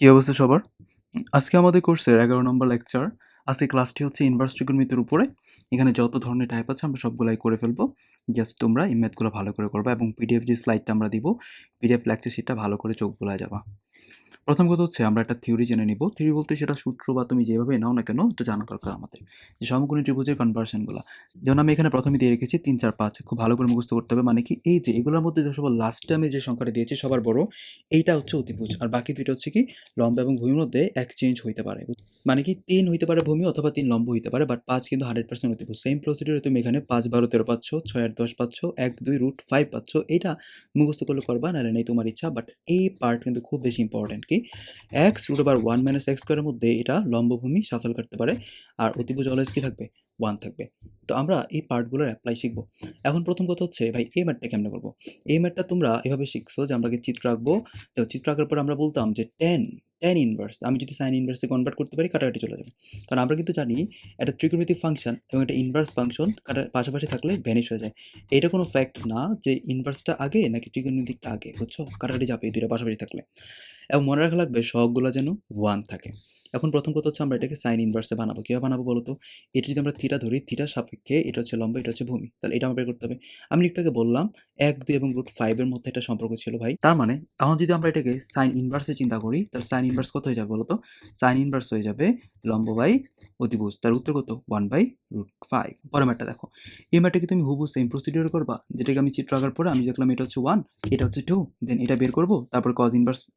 কি অবস্থা সবার? আজকে আমাদের কোর্সের ১১ নম্বর লেকচার। আজকে ক্লাসটি হচ্ছে ইনভার্স ট্রিগোনোমেট্রির উপরে। এখানে যত ধরনের টাইপ আছে আমরা সবগুলাই করে ফেলবো। জাস্ট তোমরা এই ম্যাথগুলো ভালো করে করবা এবং পিডিএফ যে স্লাইডটা আমরা দিব, পিডিএফ লেকচার শিটটা ভালো করে চোখ বুলায় যাবা। প্রথম কথা হচ্ছে আমরা একটা থিওরি জেনে নিব। থিওরি বলতে সেটা সূত্র বা তুমি যেভাবে নাও না কেন এটা জানা দরকার আমাদের। যে সমকোণী ত্রিভুজের কনভার্সনগুলা। যেমন আমি এখানে প্রথমে দিয়ে রেখেছি ৩, ৪, ৫ খুব ভালো করে মুখস্থ করতে হবে। মানে কি এই যে এগুলোর মধ্যে সবার লাস্টে আমি যে সংখ্যাটা দিয়েছি সবার বড় এইটা হচ্ছে অতিভুজ। আর বাকি ২ টা হচ্ছে কি লম্ব এবং ভূমির মধ্যে এক্সচেঞ্জ হইতে পারে। মানে কি ৩ হইতে পারে ভূমি অথবা ৩ লম্ব হইতে পারে বাট ৫ কিন্তু 100% অতিভুজ। সেম প্রসিডিউরে তুমি এখানে ৫, ১২, ১৩ পাচ্ছ, ৬, ৮, ১০ পাচ্ছ, ১, ২ √5 পাচ্ছ। এইটা মুখস্থ করলে করবা নাহলে নেই তোমার ইচ্ছা। বাট এই পার্ট কিন্তু খুব বেশি ইম্পর্টেন্ট কি x √1 - x² এর মধ্যে এটা লম্বভূমি সাফল কাটতে পারে আর অতিভুজ অলওয়েজ কি থাকবে 1 থাকবে। তো আমরা এই পার্টগুলোর অ্যাপ্লাই শিখব। এখন প্রথম কথা হচ্ছে ভাই এই ম্যাথটা কেমনে করব? এই ম্যাথটা তোমরা এভাবে শিখছো যে আমরা আগে চিত্র আঁকবো। তো চিত্র আঁকার পর আমরা বলতাম যে tan ইনভার্স আমি যদি sin ইনভার্সে কনভার্ট করতে পারি কাটাকাটি চলে যাবে। কারণ আমরা কিন্তু জানি একটা ত্রিকোণমিতিক ফাংশন এবং একটা ইনভার্স ফাংশন পাশাপাশি থাকলে ভ্যানিশ হয়ে যায়। এটা কোনো ফ্যাক্ট না যে ইনভার্সটা আগে নাকি ত্রিকোণমিতিকটা আগে, বুঝছো? কাটাকাটি যাবে এই ২ টা পাশাপাশি থাকলে। এবং মনে রাখা লাগবে সহগগুলো যেন 1 থাকে। এখন প্রথম কথা হচ্ছে আমরা এটাকে সাইন ইনভার্সে বানাবো। কিভাবে বানাবো বলো তো? এটা যদি আমরা থিটা ধরি, থিটার সাপেক্ষে এটা হচ্ছে লম্ব, এটা হচ্ছে ভূমি। তাহলে এটা আমার বের করতে হবে। আমি একটু আগে বললাম ১, ২ এবং √5 এর মধ্যে একটা সম্পর্ক ছিল ভাই। তার মানে এখন যদি আমরা এটাকে সাইন ইনভার্সে চিন্তা করি, তাহলে সাইন ইনভার্স কত হয়ে যাবে বলো তো? সাইন ইনভার্স হয়ে যাবে লম্ব বাই অতিভুজ। তার উত্তর কত? 1/√5। পরের ম্যাথটা দেখো। এই ম্যাথটাকে তুমি হুবহু সেম প্রসিডিউর করবা। যেটাকে আমি চিত্র আঁকার পরে আমি দেখলাম এটা হচ্ছে 1, এটা হচ্ছে 2, দেন এটা বের করব। তারপর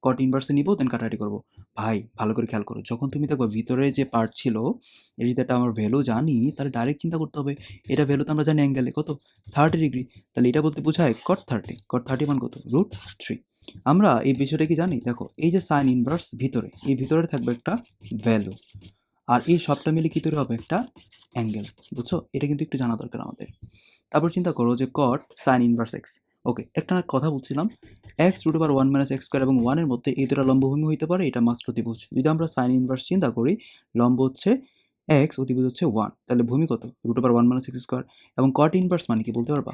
cot ইনভার্সে নিব, দেন কাটাকাটি করব। ভাই ভালো করে খেয়াল করো। যখন তুমি দেখবা ভিতরে যে পার্ট ছিল, এর যদি একটা আমার ভ্যালু জানি, তাহলে ডাইরেক্ট চিন্তা করতে হবে। এটা ভ্যালু তো আমরা জানি অ্যাঙ্গেলে কত? 30 ডিগ্রি। তাহলে এটা বলতে বোঝায় cot 30। cot 30 মান কত? √3। আমরা এই বিষয়টা কি জানি? দেখো এই যে সাইন ইনভার্স ভিতরে, এই ভিতরে থাকবে একটা ভ্যালু। আর এই সবটা মিলে কি তৈরি হবে? একটা অ্যাঙ্গেল। বুঝছো? এটা কিন্তু একটু জানা দরকার আমাদের। তারপর চিন্তা করো যে cot sin ইনভার্স x। ওকে, একটা কথা বলছিলাম x √1 - x² এবং 1 এর মধ্যে এই দুটো লম্বভূমি হইতে পারে, এটা মাস্ট অতিভুজ। যদি আমরা sin ইনভার্স চিন্তা করি, লম্ব হচ্ছে x, অতিভুজ হচ্ছে 1, তাহলে ভূমি কত? √1 - x² এবং cot ইনভার্স মানে কি বলতে পারবা?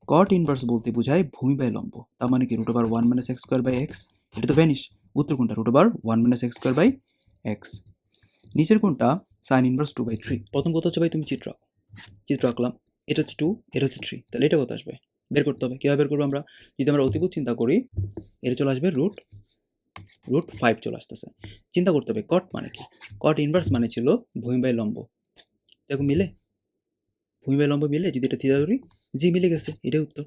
cot ইনভার্স বলতে বোঝায় ভূমি বাই লম্ব। তার মানে কি √1 - x²/x, এটা তো ভ্যানিশ। উত্তর কোনটা? √1 - x²/x। নিচের কোনটা? sin inverse 2/3। প্রথম কথা হচ্ছে ভাই তুমি চিত্র আঁকলাম। এটা হচ্ছে 2, এটা হচ্ছে 3। তাহলে এটা কত আসবে? বের করতে হবে। কিভাবে বের করব আমরা? যদি আমরা অতিভুজ চিন্তা করি, এটা চলে আসবে √5 চলে আসতেছে। চিন্তা করতে হবে cot মানে কি? cot ইনভার্স মানে ছিল ভূমি বাই লম্ব। দেখো মিলে? ভূমি বাই লম্ব মিলে যদি এটা থিটা ধরি, জি মিলে গেছে। এটাই উত্তর।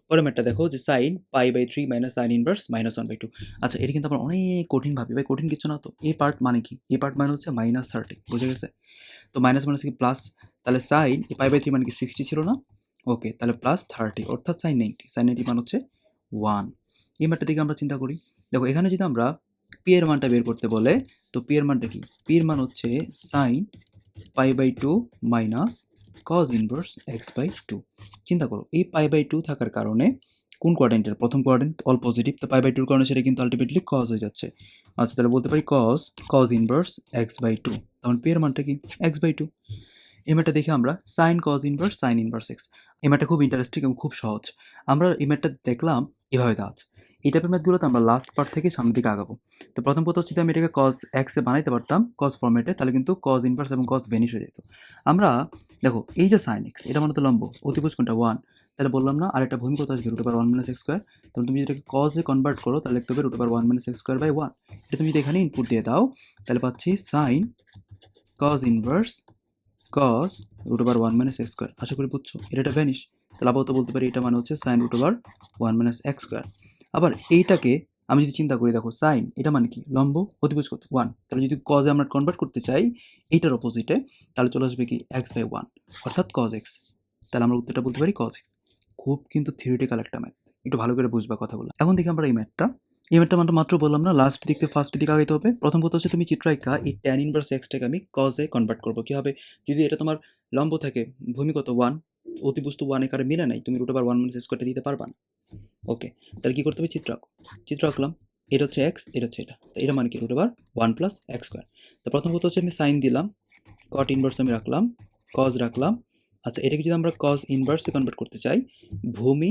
পরের ম্যাথটা দেখো যে sin π/3 - sin ইনভার্স -1/2। আচ্ছা এটা কিন্তু আমরা অনেক কঠিন ভাবি। ভাই কঠিন কিছু না তো। এই পার্ট মানে কি? এই পার্ট মানে হচ্ছে -30। বুঝে গেছে? তো মাইনাস মানে কি প্লাস, তাহলে সাইন π/3 মানে কি 60 ছিল না? ওকে, তাহলে +30 অর্থাৎ sin 90। sin 90 মান হচ্ছে 1। এই ম্যাথটা থেকে আমরা চিন্তা করি। দেখো এখানে যদি আমরা পি এর মানটা বের করতে বলে, তো পি এর মানটা কি? পি এর মান হচ্ছে sin π/2 minus cos inverse x/2। চিন্তা করো এই π/2 থাকার কারণে কোন কোয়াড্রেন্টের? প্রথম কোয়াড্রেন্ট অল পজিটিভ, তো π/2 এর কারণে সেটা কিন্তু আলটিমেটলি cos হয়ে যাচ্ছে। আচ্ছা তাহলে বলতে পারি cos ইনভার্স x/2। তখন পি এর মানটা কি? x/2। এই ম্যাথটা দেখে আমরা sin cos ইনভার্স x। এই ম্যাথটা খুব ইন্টারেস্টিং এবং খুব সহজ। আমরা এই ম্যাথটা দেখলাম এভাবে দেওয়া আছে। এই টাইপের ম্যাথগুলোতে আমরা লাস্ট পার্ট থেকে সামনের দিকে আগাবো। তো প্রথম কথা হচ্ছে যদি আমি এটাকে cos x এ বানাইতে পারতাম cos ফরম্যাটে, তাহলে কিন্তু cos ইনভার্স এবং cos ভ্যানিশ হয়ে যেত। আমরা দেখো এই যে sin x এটা মানে তো লম্ব, অতিভুজ কোনটা? 1। তাহলে বললাম না আরেকটা ভূমি কত আসবে? √1 - x²। তাহলে তুমি যদি এটাকে cos এ কনভার্ট করো তাহলে লিখতে হবে √1 - x²/1। এটা তুমি যদি এখানে ইনপুট দিয়ে দাও তাহলে পাচ্ছি sin cos inverse cos √1 - x²। আশা করি বুঝছো। এটা একটা ভ্যানিশ। তাহলে আপাতত বলতে পারি এটা মানে হচ্ছে sin √1 - x²। আবার এইটাকে আমি যদি চিন্তা করি, দেখো sin এটা মানে কি? লম্ব, অতিভুজ কত? 1। তাহলে যদি cos এ আমরা কনভার্ট করতে চাই এইটার অপোজিটে, তাহলে চলে আসবে কি? x/1 অর্থাৎ cos x। তাহলে আমরা উত্তরটা বলতে পারি cos x। খুব কিন্তু থিওরিটিক্যাল একটা ম্যাথ। একটু ভালো করে বুঝবা কথাগুলো। এখন দেখি আমরা এই ম্যাথটা মানে মাত্র বললাম না লাস্ট দিক থেকে ফার্স্ট দিকে আগাইতে হবে। প্রথম কথা হচ্ছে তুমি চিত্র আঁকা এই tan ইনভার্স x টাকে আমি cos এ কনভার্ট করব। কিভাবে? যদি এটা তোমার লম্ব থাকে, ভূমি কত? 1, অতিভুজ তো 1 এর কারে মিলে নাই। তুমি √1 - x² টা দিতে পারবা না। ওকে, তাহলে কি করতে হবে? চিত্র আঁকো। চিত্র আঁকলাম। এটা হচ্ছে x, এটা হচ্ছে এটা। তো এটা মানে কি? √1 + x²। তো প্রথম কথা হচ্ছে আমি sin দিলাম, cot ইনভার্স আমি রাখলাম, cos রাখলাম। আচ্ছা এটাকে যদি আমরা cos ইনভার্স এ কনভার্ট করতে চাই, ভূমি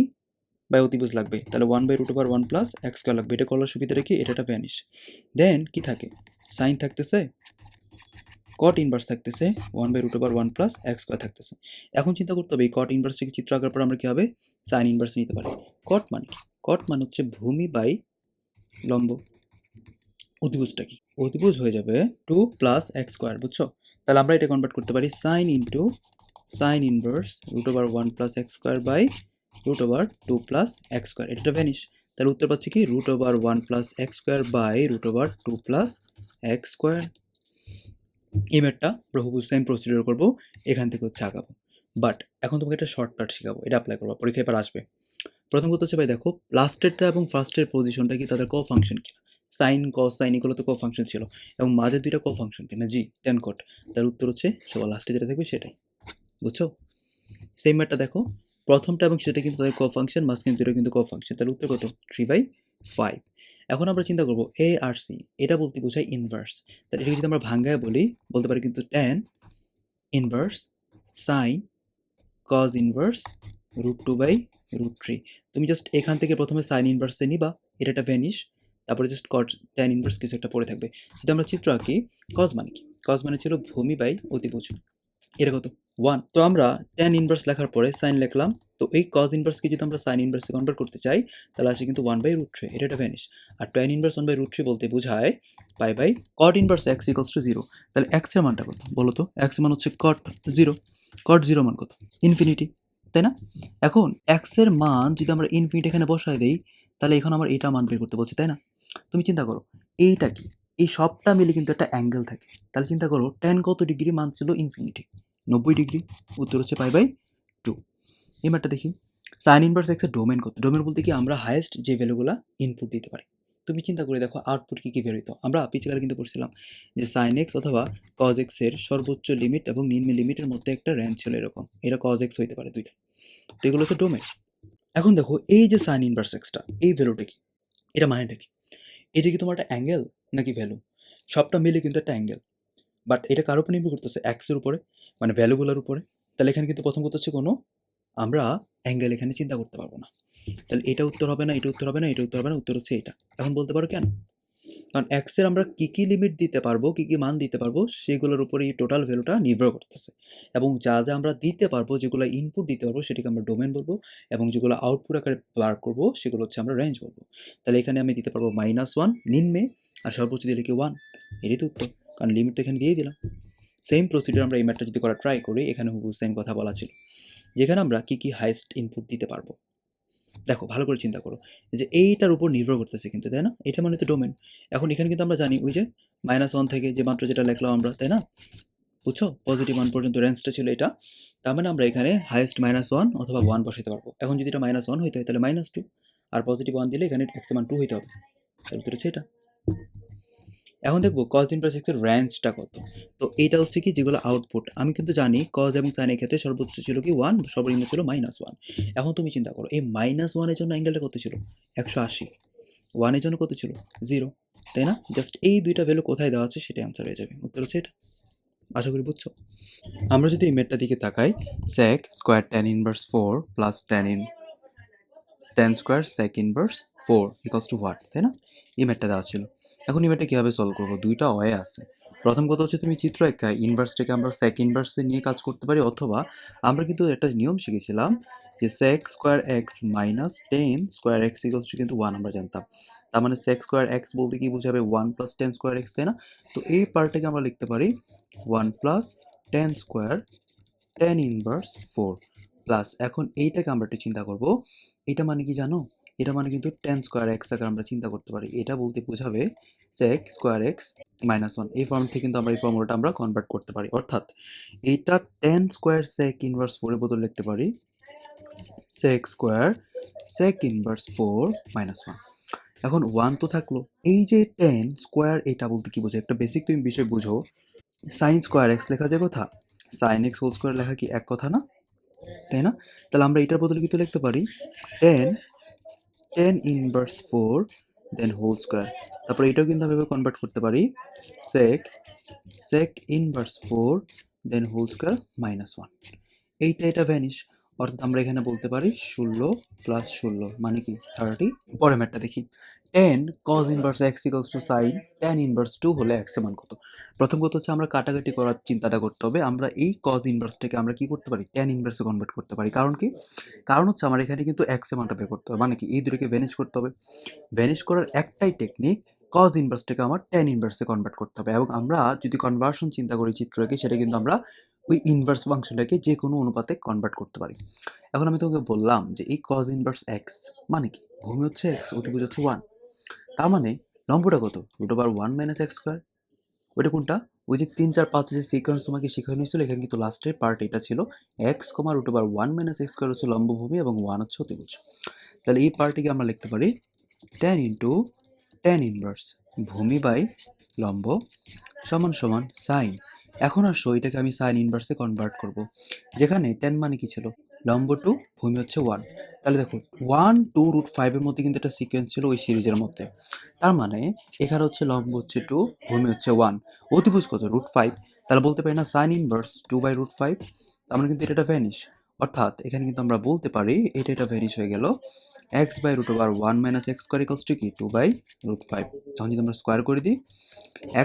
বাই অতিভুজ লাগবে, তাহলে 1/√1 প্লাস এক্স স্কোয়ার লাগবে। এটা করার সুবিধা রেখে এটা ভ্যানিশ। দেন কি থাকে, সাইন থাকতেছে, কট ইনভার্স থাকতেছে, 1/√1 প্লাস এক্স স্কোয়ার থাকতেছে। এখন চিন্তা করতে হবে এই কট ইনভার্স থেকে চিত্র আঁকার পর আমরা কি হবে, সাইন ইনভার্স নিতে পারি। কট মানে কি, কট মানে হচ্ছে ভূমি বাই লম্ব। অতিভুজটা কি, অতিভুজ হয়ে যাবে 2 প্লাস এক্স স্কোয়ার, বুঝছো? তাহলে আমরা এটা কনভার্ট করতে পারি sine into sine inverse √1 plus x square by √2 plus x square. এটা ভ্যানিশ। তাহলে উত্তর পাচ্ছি কি √1 plus x square by √2 plus x square. এই ম্যাটটা বহু সেম প্রসিডিউর করবো, এখান থেকে হচ্ছে আগাবো। বাট এখন তোমাকে একটা শর্টকাট শেখাবো, এটা অ্যাপ্লাই করবো, পরীক্ষায় এবার আসবে। প্রথম কথা হচ্ছে ভাই দেখো, লাস্টেরটা এবং ফার্স্টের পজিশনটা কি তাদের ফাংশন কিনা, সাইন কস সাইন এগুলো তো ফাংশন ছিল, এবং মাঝের দুইটা ফাংশন কিনা, জি টেন কট। তার উত্তর হচ্ছে সবার লাস্টে যেটা থাকবে সেটাই, বুঝছো? সেম ম্যাটটা দেখো, প্রথমটা এবং সেটা কিন্তু তাদের ফাংশন, মাঝখানে দুটো কিন্তু ফাংশন, তাহলে উত্তর কত 3/5। এখন আমরা চিন্তা করবো এ আর সি, এটা বলতে বোঝায় ইনভার্স। তাহলে এটা যদি আমরা ভাঙ্গায় বলতে পারি কিন্তু tan inverse sign cos inverse √2/√3। তুমি জাস্ট এখান থেকে প্রথমে সাইন ইনভার্সে নিবা, এটা একটা ভ্যানিশ, তারপরে জাস্ট কট ট্যান ইনভার্স কিছু একটা পড়ে থাকবে। যদি আমরা চিত্র আঁকি, কজ মানে কি, কজ মানে ছিল ভূমি বাই অতিভুজ, এটা কত 1। তো আমরা ট্যান ইনভার্স লেখার পরে সাইন লিখলাম, তো এই কজ ইনভার্সকে যদি আমরা সাইন ইনভার্সে কনভার্ট করতে চাই তাহলে আসে কিন্তু 1/√3, এটা একটা ভ্যানিশ। আর ট্যান ইনভার্স 1/√3 বলতে বোঝায় pi by cot inverse x equals to 0। তাহলে এক্স এর মানটা কত বলো তো, এক্স এর মান হচ্ছে কট 0, কট 0 মান কত, ইনফিনিটি, তাই না? এখন এক্স এর মান যদি আমরা ইনফিনিটি এখানে বসায় দেই, তাহলে এখন আমার এটা মান বের করতে বলছি, তাই না? তুমি চিন্তা করো এইটা কি, এই সবটা মিলে কিন্তু একটা অ্যাঙ্গেল থাকে, তাহলে চিন্তা করো ট্যান কত ডিগ্রি মান ছিল, ইনফিনিটি 90 ডিগ্রি, উত্তর হচ্ছে পাই/2। এই ম্যাটটা দেখি, সাইন ইনভার্স এক্স এর ডোমেন কত, ডোমেন বলতে কি আমরা হাইয়েস্ট যে ভ্যালুগুলো ইনপুট দিতে পারি। তুমি চিন্তা করে দেখো আউটপুট কি বের হইতো, আমরা পিছনে কিন্তু পড়ছিলাম যে সাইন এক্স অথবা কজ এক্স এর সর্বোচ্চ লিমিট এবং নিম্ন লিমিটের মধ্যে একটা রেঞ্জ ছিল, এরকম এটা কজ এক্স হইতে পারে দুইটা, তো এগুলো হচ্ছে ডোমেন। এখন দেখো এই যে সাইন ইনভার্স এক্সটা, এই ভ্যালুটা কি, এটা মানেটা কি, এটা কি তোমার একটা অ্যাঙ্গেল নাকি ভ্যালু, সবটা মিলে কিন্তু একটা অ্যাঙ্গেল, বাট এটা কার উপর নির্ভর করতেছে, এক্সের উপরে, মানে ভ্যালুগুলোর উপরে। তাহলে এখানে কিন্তু প্রথম কথা হচ্ছে কোনো আমরা অ্যাঙ্গেল এখানে চিন্তা করতে পারবো না, তাহলে এটা উত্তর হবে না, এটা উত্তর হবে না, এটা উত্তর হবে না, উত্তর হচ্ছে এটা। এখন বলতে পারো কেন, কারণ এক্সের আমরা কী কী লিমিট দিতে পারবো, কী কী মান দিতে পারবো, সেগুলোর উপরে এই টোটাল ভ্যালুটা নির্ভর করতেছে, এবং যা যা আমরা দিতে পারবো, যেগুলো ইনপুট দিতে পারবো সেটাকে আমরা ডোমেন বলবো, এবং যেগুলো আউটপুট আকারে বার করবো সেগুলো হচ্ছে আমরা রেঞ্জ বলবো। তাহলে এখানে আমি দিতে পারবো -1 নিম্নে, আর সর্বোচ্চ দিলে কি 1, এটাই তো উত্তর, কারণ লিমিট তো এখানে দিয়ে দিলাম। সেম প্রসিডিউর আমরা এই ম্যাথটা যদি করা ট্রাই করি, এখানে হুবহু সেম কথা বলা ছিল, যেখানে আমরা কী কী হাইয়েস্ট ইনপুট দিতে পারবো। দেখো ভালো করে চিন্তা করো যে এইটার উপর নির্ভর করতেছে কিন্তু, তাই না? এটা মানে তো ডোমেন। এখন এখানে কিন্তু আমরা জানি ওই যে -1 থেকে যে মাত্র যেটা লিখলাম আমরা, তাই না? বুঝছো, পজিটিভ 1 পর্যন্ত রেঞ্জটা ছিল এটা, তার মানে আমরা এখানে হাইয়েস্ট -1 অথবা 1 বসাইতে পারবো। এখন যদি এটা -1 হইতে হয় তাহলে -2, আর পজিটিভ 1 দিলে এখানে x এর মান 2 হইতে হবে, তাহলে উত্তর হচ্ছে এটা। এখন দেখবো cos ইনভার্স x এর রেঞ্জটা কত। তো এইটা হচ্ছে কি যেগুলো আউটপুট, আমি কিন্তু জানি cos এবং sin এর ক্ষেত্রে সর্বোচ্চ ছিল কি 1, সর্বনিম্ন ছিল -1। এখন তুমি চিন্তা করো এই -1 এর জন্য অ্যাঙ্গেলটা কত ছিল, 180, 1 এর জন্য কত ছিল 0, তাই না? জাস্ট এই দুইটা ভ্যালু কোথায় দেওয়া আছে সেটাই আনসার হয়ে যাবে, উত্তর হচ্ছে এটা। আশা করি বুঝছো। আমরা যদি এই ম্যাথটার দিকে তাকাই, sec square tan inverse 4 plus tan square sec inverse 4 equals two what, তাই না? এই ম্যাথটা দেওয়া ছিল। এখন এই ম্যাথটা কীভাবে সলভ করবো, দুইটা ওয়ে আছে। প্রথম কথা হচ্ছে তুমি চিত্র এঁকায় ইনভার্সটাকে আমরা sec ইনভার্সে নিয়ে কাজ করতে পারি, অথবা আমরা কিন্তু একটা নিয়ম শিখেছিলাম যে sec square x minus tan square x equals to কিন্তু 1 আমরা জানতাম। তার মানে sec স্কয়ার x বলতে কি বোঝাবে 1 প্লাস tan স্কয়ার x, তাই না? তো এই পার্টটাকে আমরা লিখতে পারি 1 plus tan square tan inverse 4 plus, এখন এইটাকে আমরা একটু চিন্তা করব, এটা মানে কি জানো, এটা মানে কিন্তু tan স্কয়ার x আকারে আমরা চিন্তা করতে পারি, এটা বলতে বোঝাবে sec স্কয়ার x মাইনাস 1। এই ফর্ম থেকে কিন্তু আমরা এই ফর্মুলাটা আমরা কনভার্ট করতে পারি, অর্থাৎ এইটা tan স্কয়ার sec ইনভার্স 4 এর বদলে লিখতে পারি sec square sec inverse 4 minus 1। এখন 1 তো থাকলো, এই যে tan স্কয়ার এটা বলতে কি বোঝায়, একটা বেসিক তুমি বিষয় বুঝো, sin স্কয়ার x লেখা যায় কথা, sin x হোল স্কয়ার লেখা কি এক কথা না, তাই না? তাহলে আমরা এটার বদলে কিন্তু লিখতে পারি tan inverse 4 then whole square, তারপর এটাও কিন্তু আমরা কনভার্ট করতে পারি sec inverse 4 then whole square minus 1। এটা ভ্যানিশ, অর্থাৎ আমরা এখানে বলতে পারি 16 প্লাস 16 মানে কি 30। পরের ম্যাথটা দেখি। tan cos inverse x equals to sin tan inverse 2 হলে x এর মান কত? প্রথম কথা হচ্ছে আমরা কাটাকাটি করার চিন্তাটা করতে হবে। আমরা এই cos ইনভার্সটাকে আমরা কি করতে পারি? tan ইনভার্সে কনভার্ট করতে পারি। কারণ কি? কারণ হচ্ছে আমার এখানে কিন্তু x এর মানটা বের করতে হবে। মানে কি এই দুটোকে ভ্যানিশ করতে হবে। ভ্যানিশ করার একটাই টেকনিক, cos ইনভার্সটাকে আমার tan ইনভার্সে কনভার্ট করতে হবে। এবং আমরা যদি কনভার্সন চিন্তা করি চিত্রকে, সেটা কিন্তু আমরা ওই ইনভার্স ফাংশনটাকে যে কোনো অনুপাতে কনভার্ট করতে পারি। এখন আমি তোমাকে বললাম যে এই cos ইনভার্স x মানে কি? ভূমি হচ্ছে x, অতিভুজ হচ্ছে 1। তার মানে লম্বটা কত? √1 - x স্কয়ার। ওইটা কোনটা? ওই যে 3, 4, 5 যে সিকোয়েন্স তোমাকে শেখানো হয়েছিল, এখানে কিন্তু লাস্টের পার্ট এটা ছিল x, √1 - x স্কয়ার হচ্ছে লম্ব ভূমি এবং 1 হচ্ছে অতিভুজ। তাহলে এই পার্টটিকে আমরা লিখতে পারি tan ইনটু tan ইনভার্স ভূমি বাই লম্ব সমান সমান sin। এখন আসো এটাকে আমি sin ইনভার্সে কনভার্ট করব। যেখানে tan মানে কি ছিল? লম্ব 2, ভূমি হচ্ছে 1। তাহলে দেখো 1 2 √5 এর মধ্যে কিন্তু একটা সিকোয়েন্স ছিল ওই সিরিজের মধ্যে। তার মানে এখানে হচ্ছে লম্ব হচ্ছে 2, ভূমি হচ্ছে 1, অতিভুজ কত? √5। তাহলে বলতে পারি না sin ইনভার্স 2/√5। তার মানে কিন্তু এটা ভ্যানিশ। অর্থাৎ এখানে কিন্তু আমরা বলতে পারি এটা ভ্যানিশ হয়ে গেল x/√1 - x square equals two কি 2/√5। যখন যদি আমরা স্কয়ার করে দিই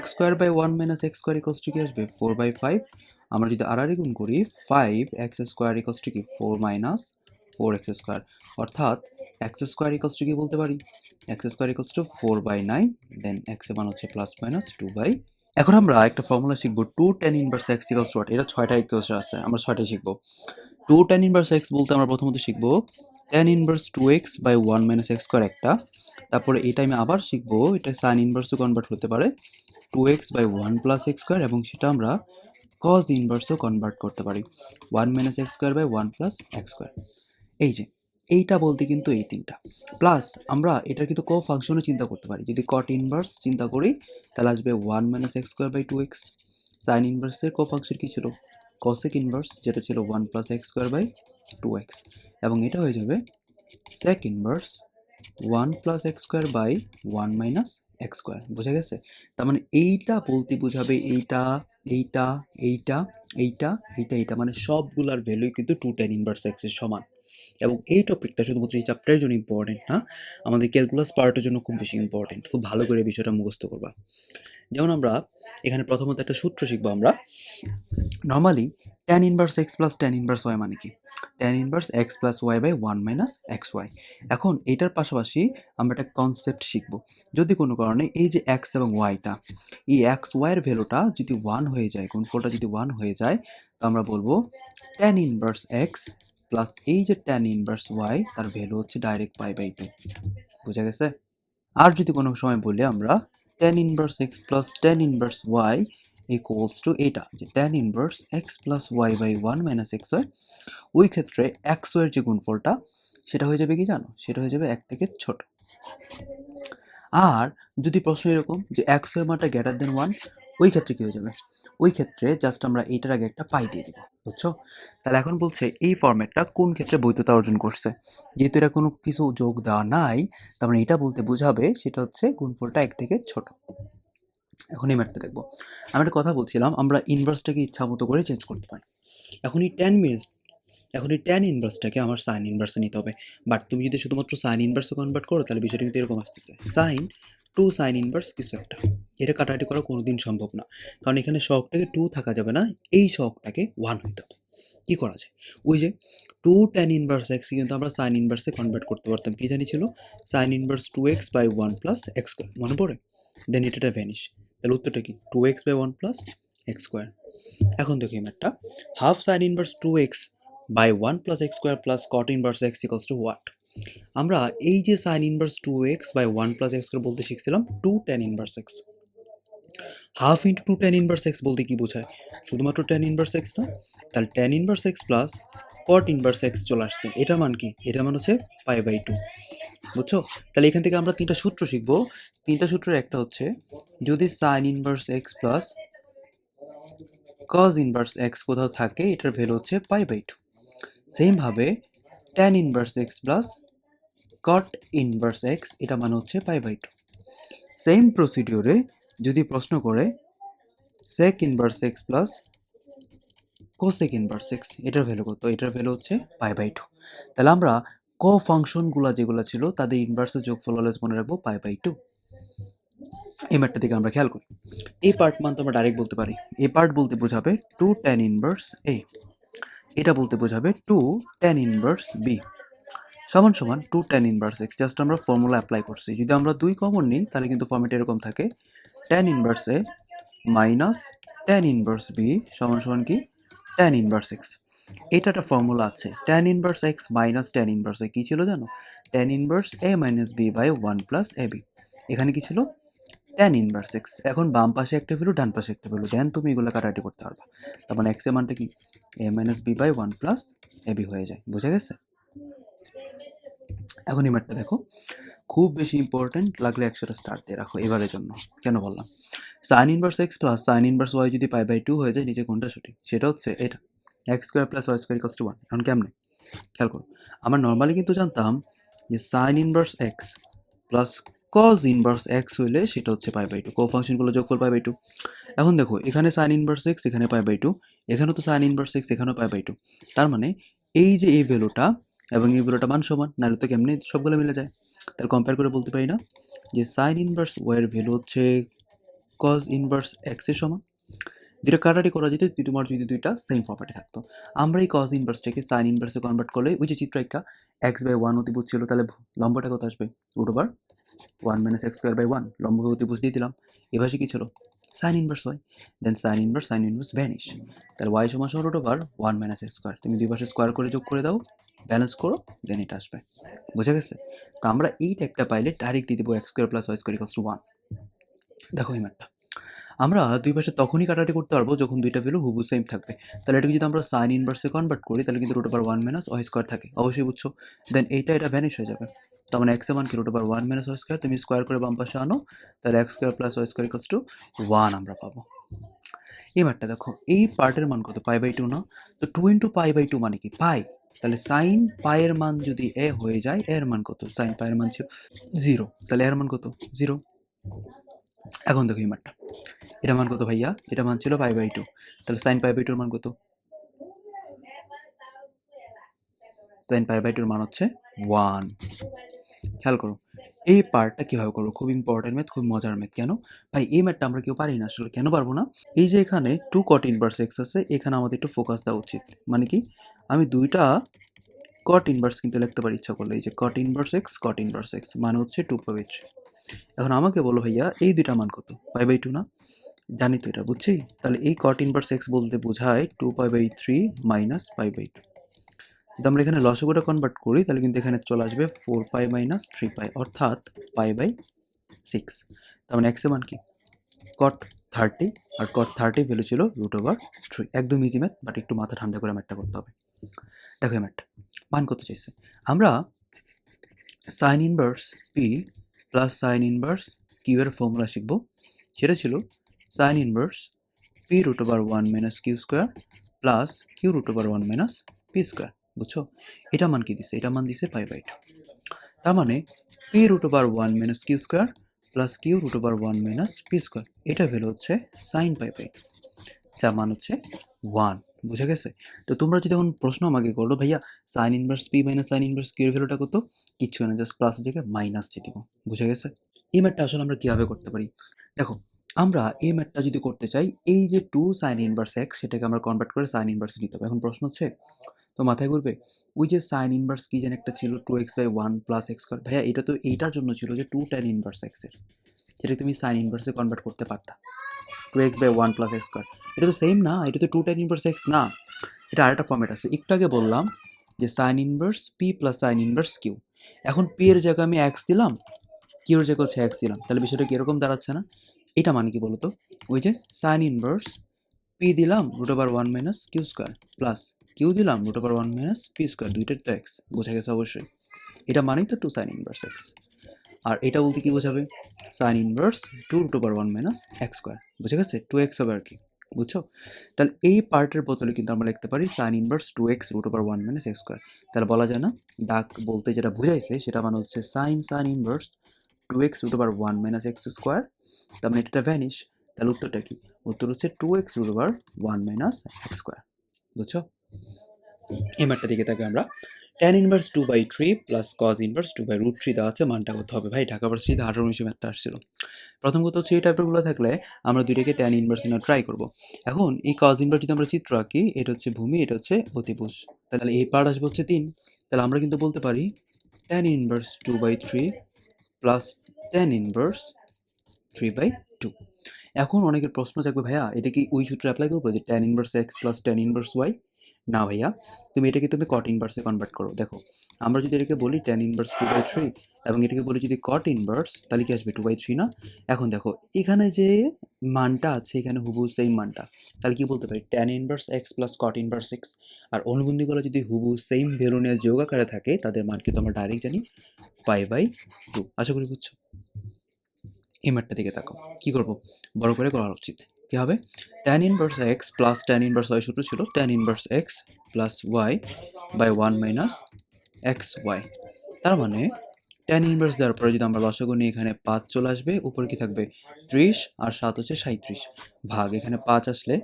x²/1 - x square equals two কি আসবে 4/5। আমরা যদি আর গুণ করি 5x স্কয়ার ইকুয়ালস টু কি 4 - 4x স্কয়ার। অর্থাৎ x স্কয়ার ইকুয়ালস টু কি বলতে পারি? x square equals to 4/9, then x এর মান হচ্ছে প্লাস মাইনাস 2/। এখন আমরা একটা ফর্মুলা শিখব 2 tan inverse x equals to what? এটা 6টা ইকুয়েশন আছে, আমরা 6টাই শিখব। 2 tan ইনভার্স x বলতে আমরা প্রথমত শিখব tan inverse 2x/1 - x square একটা। তারপরে এটা আমি আবার শিখব, এটা sin ইনভার্সও কনভার্ট হতে পারে 2x/1 + x স্কয়ার, এবং সেটা আমরা cos ইনভার্সও কনভার্ট করতে পারি 1 - x স্কয়ার/1 + x স্কয়ার। এই যে এইটা বলতে কিন্তু এই তিনটা প্লাস আমরা এটা কিন্তু কো ফাংশনে চিন্তা করতে পারি। যদি cot ইনভার্স চিন্তা করি তাহলে আসবে 1 - x স্কয়ার/2x। sin ইনভার্সের কো ফাংশন কি ছিল? cosec ইনভার্স, যেটা ছিল 1 + x স্কয়ার/2x, এবং এটা হয়ে যাবে sec inverse 1 + x স্কয়ার/1 - x square. বোঝা গেছে? তার মানে এইটা বলতে বোঝাবে এইটা, এইটা, এইটা, এইটা, এইটা, এইটা, মানে সবগুলার ভ্যালুই কিন্তু 2 tan ইনভার্স x এর সমান। এবং এই টপিকটা শুধুমাত্র এই চ্যাপ্টারের জন্য ইম্পর্টেন্ট না, আমাদের ক্যালকুলাস পার্টের জন্য খুব বেশি ইম্পর্টেন্ট। খুব ভালো করে বিষয়টা মুখস্থ করবা। যেমন আমরা এখানে প্রথমত একটা সূত্র শিখবো আমরা। Normally tan inverse x plus tan inverse y মানে কি? tan inverse x plus y/1 - xy। এখন এটার পাশাপাশি আমরা একটা কনসেপ্ট শিখব। যদি কোনো কারণে এই যে x এবং yটা, এই x y এর ভ্যালুটা যদি 1 হয়ে যায়, গুণফলটা যদি 1 হয়ে যায়, তো আমরা বলবো tan ইনভার্স x প্লাস এই যে tan ইনভার্স y, তার ভ্যালু হচ্ছে ডাইরেক্ট π/2। বোঝা গেছে? আর যদি কোনো সময় বলি আমরা tan inverse x plus tan inverse y equals to এটা, যে tan inverse x plus y/1 - xy, ওই ক্ষেত্রে xy এর যে গুণফলটা সেটা হয়ে যাবে কি জানো? সেটা হয়ে যাবে 1 থেকে ছোট। আর যদি প্রশ্ন এরকম যে xy এর মানটা গ্রেটার দেন 1, ওই ক্ষেত্রে কি হয়ে যাবে? ওই ক্ষেত্রে জাস্ট আমরা এইটার আগে একটা পাই দিয়ে দিব। বুঝছো? তাহলে এখন বলছে এই ফরম্যাটটা কোন ক্ষেত্রে বৈধতা অর্জন করছে। যেহেতু এটা কোনো কিছু যোগ দেওয়া নাই, তার মানে এটা বলতে বোঝাবে সেটা হচ্ছে গুণফলটা 1 থেকে ছোট। এখন এই ম্যাথটা দেখবো। আমি একটা কথা বলছিলাম, আমরা ইনভার্সটাকে ইচ্ছা মতো করে চেঞ্জ করতে পারি। এখন এই tan ইনভার্সটাকে আমার সাইন ইনভার্সে নিতে হবে। বাট তুমি যদি শুধুমাত্র সাইন ইনভার্সে কনভার্ট করো তাহলে বিষয়টা কিন্তু এরকম আসতেছে, সাইন 2 সাইন ইনভার্স কিছু একটা। এটা কাটাকাটি করা কোনোদিন সম্ভব না, কারণ এখানে সহগটাকে 2 থাকা যাবে না, এই সহগটাকে 1 হইতে হবে। কি করা যায়? ওই যে 2 tan ইনভার্স x কিন্তু আমরা সাইন ইনভার্সে কনভার্ট করতে পারতাম। কি জানি ছিল? Sign inverse 2x/1 + x square. মনে পড়ে? দেন এটা ভ্যানিশ। তাহলে উত্তরটা কি? 2x/1 + x square. এখন দেখি ম্যাথটা, half sign inverse 2x/1 + x square plus cot inverse x equals to what? আমরা এই যে sign inverse 2x/1 + x square বলতে শিখছিলাম 2 tan inverse x। Half into 2 tan inverse x বলতে কি বোঝায়? শুধুমাত্র tan ইনভার্স x না, তাহলে tan inverse x plus cot inverse x চলে আসছে। এটা মান কি? এটা মান হচ্ছে π/2। বুঝছো? তাহলে এখান থেকে আমরা 3টা সূত্র শিখবো। 3টা সূত্রের একটা হচ্ছে, যদি sign inverse x plus cos inverse x কোথাও থাকে, এটার ভ্যালু হচ্ছে π/2। সেম ভাবে tan inverse x plus cot inverse x, এটা মানে হচ্ছে π/2। সেম প্রসিডিওরে যদি প্রশ্ন করে sec inverse x plus cosec inverse x, এটার ভ্যালু কত? এটার ভ্যালু হচ্ছে π/2। তাহলে আমরা ফাংশনগুলো যেগুলো ছিল তাদের ইনভার্সের যোগফল অলওয়েজ মনে রাখবো π/2। এই ম্যাথটা থেকে আমরা খেয়াল করি, এই পার্ট মান তো আমরা ডাইরেক্ট বলতে পারি। এই পার্ট বলতে বোঝাবে 2 tan ইনভার্স a, এটা বলতে বোঝাবে 2 tan ইনভার্স b সমান সমান 2 tan ইনভার্স x। জাস্ট আমরা ফর্মুলা অ্যাপ্লাই করছি। যদি আমরা 2 কমন নিই তাহলে কিন্তু ফর্মেট এরকম থাকে, tan inverse a minus tan inverse b সমান সমান কি tan ইনভার্স x। এটা একটা ফর্মুলা আছে, tan inverse x minus tan inverse a কি ছিল জানো? tan inverse a minus b by 1 plus ab। এখানে কি ছিল? tan inverse x। এখন বাম পাশে একটা ভ্যালু, ডান পাশে একটা ভ্যালু, দেন তুমি এগুলো কাটাকাটি করতে পারবা। তার মানে x এর মানটা কি a minus b by 1 plus ab হয়ে যায়। বুঝা গেছে? এখন এই ম্যাথটা দেখো, খুব বেশি ইম্পর্টেন্ট, লাগলে 100টা স্টার দিয়ে রাখো এবারের জন্য। কেন বললাম? Sine inverse x plus sine inverse y যদি π/2 হয়ে যায়, নিচে কোনটা সঠিক? সেটা হচ্ছে এটা, x square plus y square equals to 1। এখন কেমনে? খেয়াল করো, আমরা নর্মালি কিন্তু জানতাম যে sign inverse x plus cos inverse x হইলে সেটা হচ্ছে π/2, কো ফাংশনগুলো যোগফল π/2। এখন দেখো, এখানে সাইন ইনভার্স এক্স, এখানে π/2, এখানেও তো সাইন ইনভার্স এক্স, এখানেও π/2। তার মানে এই যে এই ভ্যালুটা এবং এই ভ্যালুটা মান সমান, নাহলে তো কেমনি সবগুলো মিলে যায়। তাহলে কম্পেয়ার করে বলতে পারি না যে সাইন ইনভার্স ওয়াই এর ভ্যালু হচ্ছে কজ ইনভার্স এক্স এর সমান। দুটো কাটাটি করা যেত তোমার যদি দুইটা সেম ফর্মেটে থাকতো। আমরা এই কজ ইনভার্সটাকে সাইন ইনভার্সে কনভার্ট করলে ওই যে চিত্ররেখা x/1 অতিভুজ ছিল, তাহলে লম্বটা কত আসবে? √1 - x²/1 লম্ব অতিভুজ দিয়ে দিলাম। এ পাশে কি ছিল? সাইন ইনভার্স ওয়াই, দেন সাইন ইনভার্স ভ্যানিশ। তাহলে y সমান √1 - x²। তুমি দুই পাশে স্কোয়ার করে যোগ করে দাও, ব্যালেন্স করো, দেন এটা আসবে। বুঝা গেছে? তো আমরা এই টাইপটা পাইলে ডাইরেক্ট দিয়ে দেবো x² + y² = 1। দেখো এই ম্যাথটা আমরা দুই পাশে তখনই কাটাকাটি করতে পারবো যখন দুইটা ভ্যালু হুবহু সেম থাকবে। তাহলে এটাকে যদি আমরা সাইন ইনভার্সে কনভার্ট করি তাহলে কিন্তু √1 - y² থাকে, অবশ্যই বুঝছো। দেন এটা ভ্যানিশ হয়ে যাবে। তার মানে x এর মান কি √1 - y², তুমি স্কোয়ার করে বাম পাশে আনো, তাহলে x² + y² = 1 আমরা পাবো। এই ম্যাথটা দেখো, এই পার্টের মান কত? π/2 না? তো 2 × π/2 মানে কি? পাই। তাহলে সাইন পাই এর মান যদি a হয়ে যায়, এর মান কত? সাইন পাই এর মান ছিল 0, তাহলে এর মান কত? 0। এখন দেখো এই ম্যাথটা, এটা মান কত ভাইয়া? এটা মান ছিল π/2, তাহলে সাইন π/2 এর মান কত? সাইন π/2 এর মান হচ্ছে 1। খেয়াল করো এই পার্টটা কিভাবে করবো, খুব ইম্পর্টেন্ট ম্যাথ, খুব মজার ম্যাথ। কেন ভাই এই ম্যাথটা আমরা কেউ পারি না আসলে? কেন পারবো না? এই যে এখানে 2 cot ইনভার্স x আছে, এখানে আমাদের একটু ফোকাস দেওয়া উচিত। মানে কি, আমি দুইটা cot ইনভার্স কিন্তু লিখতে পারি ইচ্ছা করলে। এই যে cot ইনভার্স x মানে হচ্ছে 2π/3। এখন আমাকে বলো ভাইয়া এই দুইটা মান কত? π/2 না? জানি তো এটা, বুঝছি। তাহলে এই cot ইনভার্স x বলতে বোঝায় 2π/3 মাইনাস π/2। যদি আমরা এখানে লসাগুটা কনভার্ট করি তাহলে কিন্তু এখানে চলে আসবে 4π - 3π, অর্থাৎ π/6। তার মানে x এর মান কি? cot 30, আর cot 30 ভ্যালু ছিল √3। একদম ইজি ম্যাথ, বাট একটু মাথা ঠান্ডা করে ম্যাথটা করতে হবে। দেখো এই ম্যাথটা মান কত চাইছে? আমরা sign inverse p plus sine inverse q এর ফর্মুলা শিখব। সেটা ছিল sign inverse p √1 - q² plus q √1 - p²। বুঝছো? এটা মান কি দিছে? এটা মান দিছে π/2। তার মানে p √1 - q² plus q √1 - p², এটা ভ্যালু হচ্ছে সাইন π/2, যার মান হচ্ছে 1। বুঝা গেছে? তো তোমরা যদি এখন প্রশ্ন আমাকে করো ভাইয়া sign inverse p minus sine inverse q এর ভ্যালুটা কত? কিচ্ছু না, জাস্ট প্লাসের জায়গায় মাইনাস দিয়ে দিব। বুঝা গেছে? এই ম্যাথটা আসলে আমরা কিভাবে করতে পারি? দেখো, আমরা এই ম্যাথটা যদি করতে চাই, এই যে 2 সাইন ইনভার্স x সেটাকে আমরা কনভার্ট করে সাইন ইনভার্স নিতে হবে। এখন প্রশ্ন হচ্ছে, তো মাথায় ঘুরবে, ওই যে সাইন ইনভার্স কি যেন একটা ছিল 2x/1 প্লাস x², ভাইয়া এটা তো এইটার জন্য ছিল যে 2 tan ইনভার্স x এর, যেটা তুমি সাইন ইনভার্সে কনভার্ট করতে পারতা 2x/1 প্লাস x²। এটা তো সেম না, এটা তো 2 tan ইনভার্স x না, এটা আরেকটা ফর্মেট আছে। একটু আগে বললাম যে sign inverse p plus sine inverse q। এখন p এর জায়গায় আমি x দিলাম, q এর জায়গায় হচ্ছে x দিলাম, তাহলে বিষয়টা কি এরকম দাঁড়াচ্ছে না? এটা মানে কি বলতো? ওই যে সাইন ইনভার্স p দিলাম √1 - q² প্লাস q দিলাম √1 - p², দুইটার তো x। বোঝা গেছে অবশ্যই? এটা মানেই তো 2 সাইন ইনভার্স x। আর এটা বলতে কি বোঝাবে? Sign inverse 2 √1 - x²। বুঝা গেছে? 2x হবে আর কি। বুঝছো? তাহলে এই পার্টের বদলে কিন্তু আমরা লিখতে পারি সাইন ইনভার্স 2x √1 - x²। তাহলে বলা যায় না, ডাক বলতে যেটা বুঝাইছে সেটা মানে হচ্ছে সাইন ইনভার্স 2x √1 - x²। তার মানে এটা ভ্যানিশ। তাহলে উত্তরটা কি? উত্তর হচ্ছে 2x √1 - x²। বুঝছো? এই ম্যাথটা দিকে থাকবে আমরা tan inverse 2/3 plus cos inverse 2/√3 দেওয়া আছে, মানটা কত হবে ভাই? ঢাকা ভার্সিটিতে 18-19 ম্যাথটা আসছিল। প্রথম কথা হচ্ছে এই টাইপেরগুলো থাকলে আমরা দুইটাকে tan ইনভার্স নেওয়ার ট্রাই করব। এখন এই cos ইনভার্স যদি আমরা চিত্র আঁকি, এটা হচ্ছে ভূমি, এটা হচ্ছে অতিভুজ, তাহলে এই পার্ট আসবে হচ্ছে 3। তাহলে আমরা কিন্তু বলতে পারি tan inverse 2/3 plus tan inverse 3/2। এখন অনেকের প্রশ্ন থাকবে, ভাইয়া এটা কি ওই সূত্রে অ্যাপ্লাই করবো যে tan inverse x plus tan inverse y? না ভাইয়া, এটাকে তুমি cot ইনভার্সে কনভার্ট করো। দেখো, আমরা যদি এটাকে বলি tan ইনভার্স 2/3 এবং এটাকে বলি যদি cot ইনভার্স, তাহলে কি আসবে 2/3 না? এখন দেখো এখানে যে মানটা আছে এখানে হুবহু সেম মানটা, তাহলে কি বলতে পারি tan inverse x plus cot inverse x। আর অনুবন্ধীগুলো যদি হুবহু সেম ভ্যালু নিয়ে যোগ আকারে থাকে তাদের মান কিন্তু আমরা ডাইরেক্ট জানি π/2। আশা করি বুঝছো। এই ম্যাথটা দিকে তাকাও, কি করব? বড় করে করা উচিত। কি হবে? tan inverse x plus tan inverse y সূত্র ছিল tan inverse x plus y by 1 minus xy। তার মানে tan ইনভার্স দেওয়ার পরে যদি আমরা লসাগু নিই, এখানে 5 চলে আসবে, উপরে কি থাকবে 30 আর 7 হচ্ছে 37 ভাগ এখানে 5 আসলে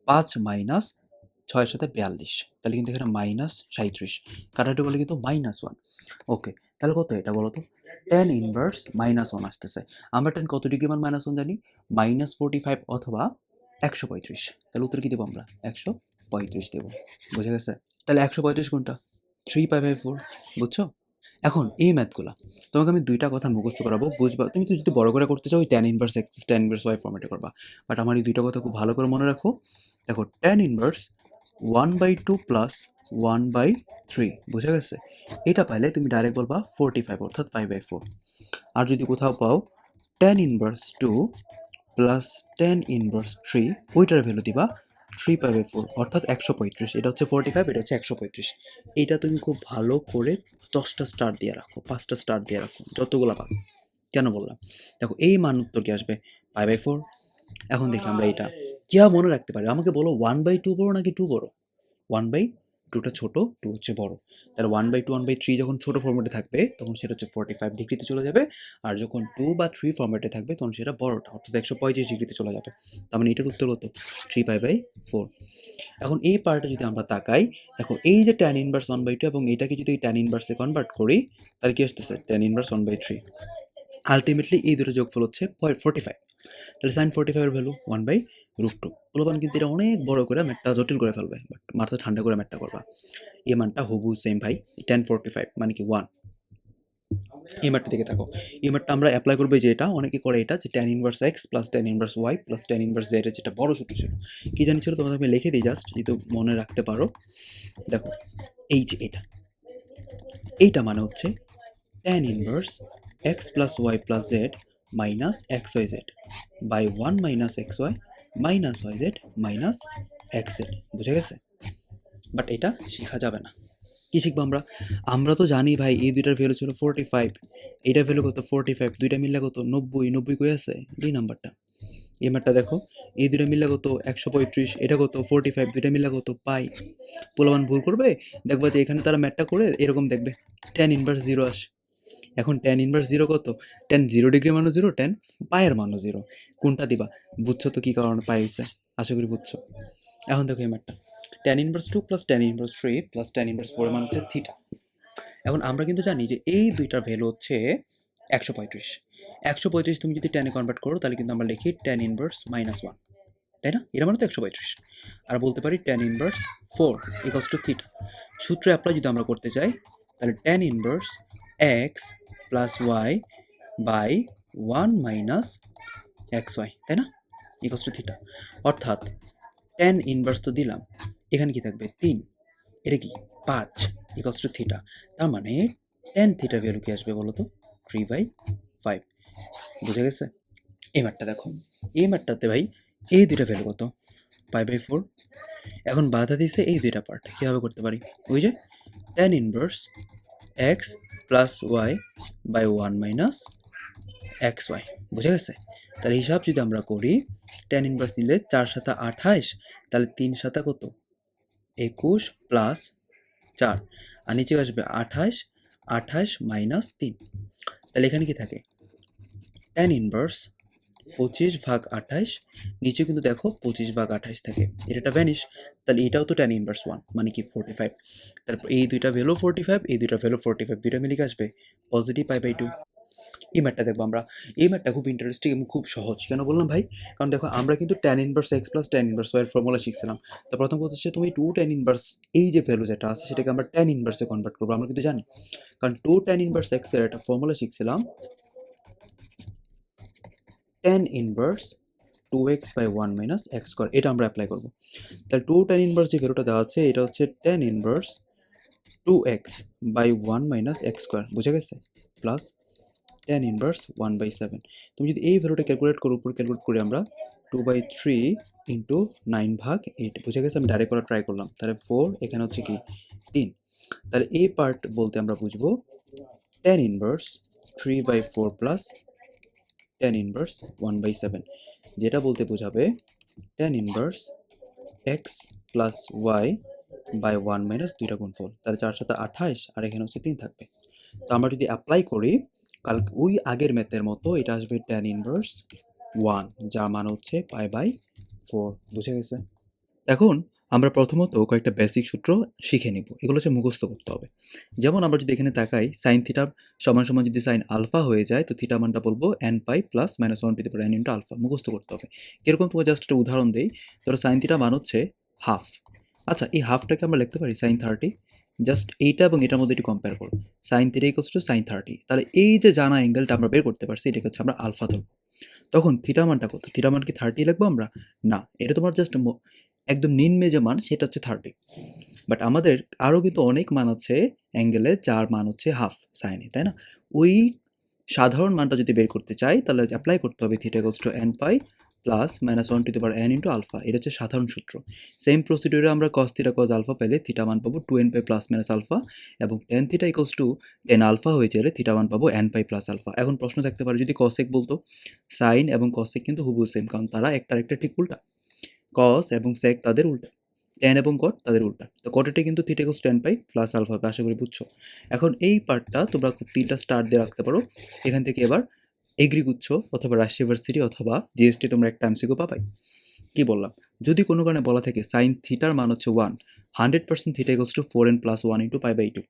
5 মাইনাস 6 এর সাথে 42, তাহলে কিন্তু এখানে মাইনাস 37 কাটাটি করলে কিন্তু -1। ওকে, তাহলে কত এটা বলো তো? tan ইনভার্স -1 আসতেছে। আমরা tan কত ডিগ্রি মান -1 জানি? -45 অথবা 135। তাহলে উত্তর কি দেবো আমরা? 135 দেবো। বুঝা গেছে? তাহলে 135 কোনটা? 3π/4। বুঝছো? এখন এই ম্যাথগুলা তোমাকে আমি 2টা কথা মুখস্থ করাবো, বুঝবা। তুমি তো যদি বড় করে করতে চাও ওই tan inverse x tan inverse y ফরম্যাটে করবা, বাট আমার এই 2টা কথা খুব ভালো করে মনে রাখো। দেখো, tan ইনভার্স 1/2 প্লাস 1/3, বুঝা গেছে? এটা পাইলে তুমি ডাইরেক্ট বলবা 45 অর্থাৎ π/4। আর যদি কোথাও পাও tan inverse 2 plus tan inverse 3, ওইটার ভ্যালু দিবা 3π/4 অর্থাৎ 135। এটা হচ্ছে 45, এটা হচ্ছে 135। এইটা তুমি খুব ভালো করে 10টা স্টার দিয়ে রাখো, 5টা স্টার দিয়ে রাখো, যতগুলো পারো। কেন বললাম? দেখো এই মান উত্তর কি আসবে? π/4। এখন দেখি আমরা এটা কিভাবে মনে রাখতে পারি। আমাকে বলো 1/2 বড় নাকি 2 বড়? 1/2টা ছোট, 2 হচ্ছে বড়। তাহলে 1/2 1/3 যখন ছোট ফরম্যাটে থাকবে তখন সেটা হচ্ছে 45 ডিগ্রিতে চলে যাবে, আর যখন 2 বা 3 ফরম্যাটে থাকবে তখন সেটা বড়টা অর্থাৎ 135 ডিগ্রিতে চলে যাবে। তার মানে এটার উত্তর কত? 3π/4। এখন এই পার্টে যদি আমরা তাকাই, দেখো এই যে tan ইনভার্স 1/2 এবং এটাকে যদি tan ইনভার্সে কনভার্ট করি, তাহলে কি আসতেছে? tan inverse 1/3। আলটিমেটলি এই দুটো যোগফল হচ্ছে 45। তাহলে sin 45 এর ভ্যালু 1/√2। পোলাপান কিন্তু এটা অনেক বড় করে ম্যাথটা জটিল করে ফেলবে, বাট মাথা ঠান্ডা করে ম্যাথটা করবা। এই মানটা হুবহু সেম ভাই, tan 45 মানে কি 1। এই ম্যাথটা দিকে থাকো। এই ম্যাথটা আমরা অ্যাপ্লাই করবো যে এটা অনেকে করে এটা যে tan inverse x plus tan inverse y plus tan inverse z এর যেটা বড় সূত্র ছিল, কি জানি ছিল, তোমাদের আমি লিখে দিই জাস্ট যদি মনে রাখতে পারো। দেখো এই যে এইটা মানে হচ্ছে tan inverse x plus y plus z minus xyz by 1 minus xy minus yz minus xz। বুঝে গেছে? বাট এটা শেখা যাবে না। কি শিখবো আমরা? আমরা তো জানি ভাই এই দুইটার ভ্যালু ছিল 45, এটার ভ্যালু কত? 45, দুইটা মিললে কত? 90। 90 কই আছে? 2 নাম্বারটা। এই মারটা দেখো, এই দুইটা মিললে কত? 135, এটা কত? 45, দুইটা মিললে কত? পাই। পোলাপান ভুল করবে, দেখবা যে এখানে তারা ম্যাথটা করে এরকম দেখবে tan ইনভার্স 0 আসে। এখন tan ইনভার্স 0 কত? tan 0 ডিগ্রি মানও 0, tan পায়ের মানও 0। কোনটা দিবা? বুঝছো তো কি কারণে পাই হইছে? আশা করি বুঝছো। এখন দেখো এই ম্যাথটা tan inverse 2 plus tan inverse 3 plus tan inverse 4 এর মান হচ্ছে থিটা। এখন আমরা কিন্তু জানি যে এই দুইটার ভ্যালু হচ্ছে 135। 135 তুমি যদি tan এ কনভার্ট করো তাহলে কিন্তু আমরা লিখি tan ইনভার্স -1, তাই না? এর মানে তো 135। আর বলতে পারি tan inverse 4 equals to theta. সূত্র অ্যাপ্লাই যদি আমরা করতে চাই তাহলে tan inverse x plus y by 1 minus xy, তাই না? Equals to theta. অর্থাৎ tan ইনভার্স তো দিলাম, এখানে কি থাকবে? 3, এটা কি 5 ইকুয়ালস টু থিটা। তার মানে tan থিটার ভ্যালু কি আসবে বলো তো? 3/5। বুঝে গেছে? এই ম্যাথটা দেখো, এই ম্যাথটাতে ভাই এই দুইটা ভ্যালু কত? π/4। এখন বাধা দিছে এই দুইটা পার্ট, কীভাবে করতে পারি? ওই যে tan inverse x plus y by 1 minus xy। বুঝে গেছে? তাহলে হিসাব যদি আমরা করি, tan ইনভার্স নিলে 4 সাথে 28, তাহলে 3 সাথে কত? 21 প্লাস 4, আর নিচে আসবে 28, 28 মাইনাস 3। তাহলে এখানে কি থাকে? tan ইনভার্স 25/28, নিচে কিন্তু দেখো 25/28 থাকে, এটা ভ্যানিশ, তাহলে এটাও তো tan ইনভার্স 1 মানে কি 45, তারপর এই দুইটা ভ্যালু 45, এই দুইটা ভ্যালু 45, দুইটা মিলে কি আসবে পজিটিভ π/2। এই ম্যাথটা দেখবো আমরা, এই ম্যাথটা খুব ইন্টারেস্টিং এবং খুব সহজ। কেন বললাম ভাই? কারণ দেখো আমরা কিন্তু tan inverse x plus tan inverse y এর ফর্মুলা শিখছিলাম। তো প্রথম কথা হচ্ছে তুমি 2 tan ইনভার্স এই যে ভ্যালু যেটা আছে সেটাকে আমরা tan ইনভার্সে কনভার্ট করবো, আমরা কিন্তু জানি। কারণ 2 tan ইনভার্স x এর একটা ফর্মুলা শিখছিলাম, tan inverse 2x by 1 minus x square, এটা আমরা অ্যাপ্লাই করবো। তাহলে 2 tan ইনভার্স যে ভ্যালুটা দেওয়া আছে এটা হচ্ছে tan inverse 2x by 1 minus x square, বুঝে গেছে? Plus tan inverse 1/7। তুমি যদি এই ভ্যালুটা ক্যালকুলেট করো, উপর ক্যালকুলেট করি আমরা 2/3 ইন্টু 9/8, বুঝে গেছে? আমি ডাইরেক্ট করা ট্রাই করলাম, তাহলে 4, এখানে হচ্ছে কি 3। তাহলে এই পার্ট বলতে আমরা বুঝবো tan inverse 3/4 plus tan inverse 1/7, যেটা বলতে বোঝাবে tan inverse x plus y by 1 minus 2টা গুণফল, তাহলে 4 7 28 আর এখানে হচ্ছে 3 থাকবে। তো আমরা যদি অ্যাপ্লাই করি কাল ওই আগের ম্যাথের মতো এটা আসবে tan ইনভার্স 1, যার মান হচ্ছে π/4, বুঝে গেছে? এখন আমরা প্রথমত কয়েকটা বেসিক সূত্র শিখে নিব, এগুলো হচ্ছে মুখস্থ করতে হবে। যেমন আমরা যদি এখানে তাকাই সাইন থিটা সমান সমান যদি সাইন আলফা হয়ে যায় তো থিটা মানটা বলবো nπ plus minus 1 to the power n into alpha, মুখস্থ করতে হবে। কিরকম তোমার জাস্ট একটা উদাহরণ দেই, ধরো সাইন থিটা মান হচ্ছে হাফ, আচ্ছা এই হাফটাকে আমরা লিখতে পারি সাইন 30, জাস্ট এইটা এবং এটার মধ্যে একটু কম্পেয়ার করো, sine theta equals to sine 30, তাহলে এই যে জানা অ্যাঙ্গেলটা আমরা বের করতে পারছি এটাকে হচ্ছে আমরা আলফা ধরবো। তখন থিটা মানটা কত? থিটা মান কি 30 লিখবো আমরা? না, এটা তোমার জাস্ট একদম নিম্নে যে মান সেটা হচ্ছে 30, বাট আমাদের আরও কিন্তু অনেক মান আছে অ্যাঙ্গেলে যার মান হচ্ছে হাফ সাইনে, তাই না? ওই সাধারণ মানটা যদি বের করতে চাই তাহলে অ্যাপ্লাই করতে হবে theta equals to nπ plus minus 1 to the power n into alpha, এটা হচ্ছে সাধারণ সূত্র। সেম প্রসিডিউরে আমরা cos থিটা cos আলফা পেলে থিটা মান পাবো 2nπ প্লাস মাইনাস আলফা, এবং tan theta equals to tan alpha হয়ে গেলে থিটা মান পাবো nπ প্লাস আলফা। এখন প্রশ্ন থাকতে পারে যদি cosec বলতো, সাইন এবং cosec কিন্তু হুবহু সেম, কারণ তারা একটা আরেকটা ঠিক উল্টা, cos এবং sec তাদের উল্টা, tan এবং cot তাদের উল্টা। তো cot কিন্তু theta equals tan pi plus alpha হবে, আশা করি বুঝছো। এখন এই পার্টটা তোমরা খুব 3টা স্টার দিয়ে রাখতে পারো, এখান থেকে এবার এগ্রি গুচ্ছ অথবা রাজশাহী ইউনিভার্সিটি অথবা জিএসটি তোমরা একটা এমসিকিউ পাবাই। কি বললাম? যদি কোনো কারণে বলা থাকে সাইন থিটার মান হচ্ছে 1, 100% theta equals to 4n plus 1 into π/2।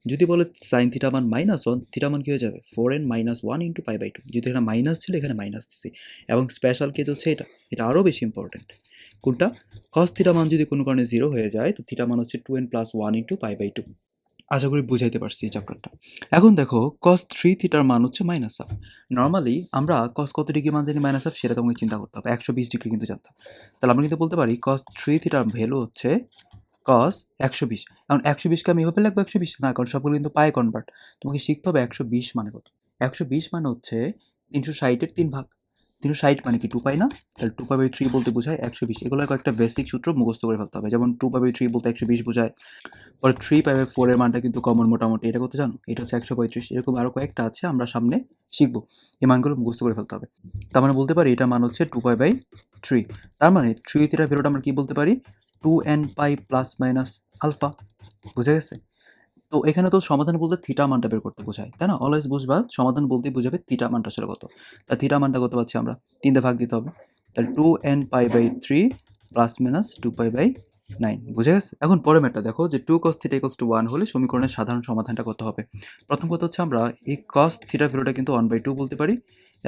যদি বলে সাইন থিটা মান -1, থিটা মান কি হয়ে যাবে 4n মাইনাস 1 ইন্টু π/2, যেহেতু এখানে মাইনাস ছিল এখানে মাইনাস দিচ্ছি, এবং স্পেশাল কেস হচ্ছে এটা আরও বেশি ইম্পর্টেন্ট। কোনটা? cos থিটা মান যদি কোনো কারণে 0 হয়ে যায় তো থিটা মান হচ্ছে 2n প্লাস 1 ইন্টু π/2। আশা করি বুঝাইতে পারছি এই চ্যাপ্টারটা। এখন দেখো cos 3 থিটার মান হচ্ছে -1/2। নর্মালি আমরা cos কত ডিগ্রি মান জানি -1/2, সেটা তোমাকে চিন্তা করতে হবে, 120 ডিগ্রি কিন্তু জানতাম। তাহলে আমরা কিন্তু বলতে পারি cos 3 থিটার ভ্যালু হচ্ছে cos 120। এখন 120কে আমি এভাবে লিখবো 120 না, কারণ সবগুলো কিন্তু পায়ে কনভার্ট, তোমাকে শিখতে হবে 120 মানে কত। 120 মানে হচ্ছে 360 এর 3 ভাগ, 360 মানে কি 2π না? তাহলে 2π/3 বলতে বোঝায় 120। এগুলো কয়েকটা বেসিক সূত্র মুখস্থ করে ফেলতে হবে, যেমন 2π/3 বলতে 120 বোঝায়, পরে 3π/4 এর মানটা কিন্তু কমন মোটামুটি, এটা কত জানো? এটা হচ্ছে 135। এরকম আরও কয়েকটা আছে আমরা সামনে শিখবো, এই মানগুলো মুখস্থ করে ফেলতে হবে। তার মানে বলতে পারি এটার মান হচ্ছে 2π/3, তার মানে 3 থিটার ভ্যালুটা আমরা কি বলতে পারি 2nπ প্লাস মাইনাস আলফা, বুঝে গেছে? তো এখানে তো সমাধান বলতে থিটা মানটা বের করতে বোঝায়, তাই না? অলওয়েজ বুঝবা সমাধান বলতেই বুঝাবে থিটা মানটা আসলে কত। তা থিটা মানটা কত পাচ্ছি আমরা? 3 দিয়ে ভাগ দিতে হবে, তাহলে 2nπ/3 প্লাস মাইনাস 2π/9, বুঝে গেছে? এখন পরের ম্যাথটা দেখো যে 2 cos থিটা ইকুয়ালস টু 1 হলে সমীকরণের সাধারণ সমাধানটা কত হবে। প্রথম কথা হচ্ছে আমরা এই cos থিটা ভ্যালুটা কিন্তু 1/2 বলতে পারি,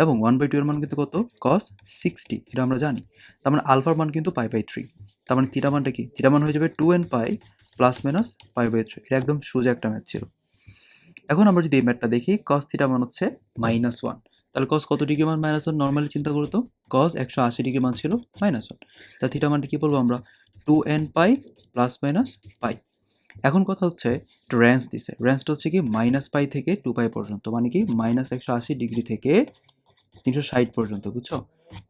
এবং 1/2 এর মান কিন্তু কত? cos 60, এটা আমরা জানি। তার মানে আলফার মান কিন্তু π/3, তার মানে থিটা মানটা কি? থিটা মান হয়ে যাবে 2nπ প্লাস মাইনাস π/3, এটা একদম সোজা একটা ম্যাথ ছিল। এখন আমরা যদি এই ম্যাথটা দেখি cos থিটা মান হচ্ছে -1, তাহলে cos কত ডিগ্রি মান -1? নর্মালি চিন্তা করো তো, cos 180 ডিগ্রি মান ছিল -1, তা থিটা মানটা কি বলবো আমরা 2nπ প্লাস মাইনাস π। এখন কথা হচ্ছে একটা রেঞ্জ দিছে, রেঞ্জটা হচ্ছে কি -π থেকে 2π পর্যন্ত, মানে কি -180 ডিগ্রি থেকে 360 পর্যন্ত, বুঝছো?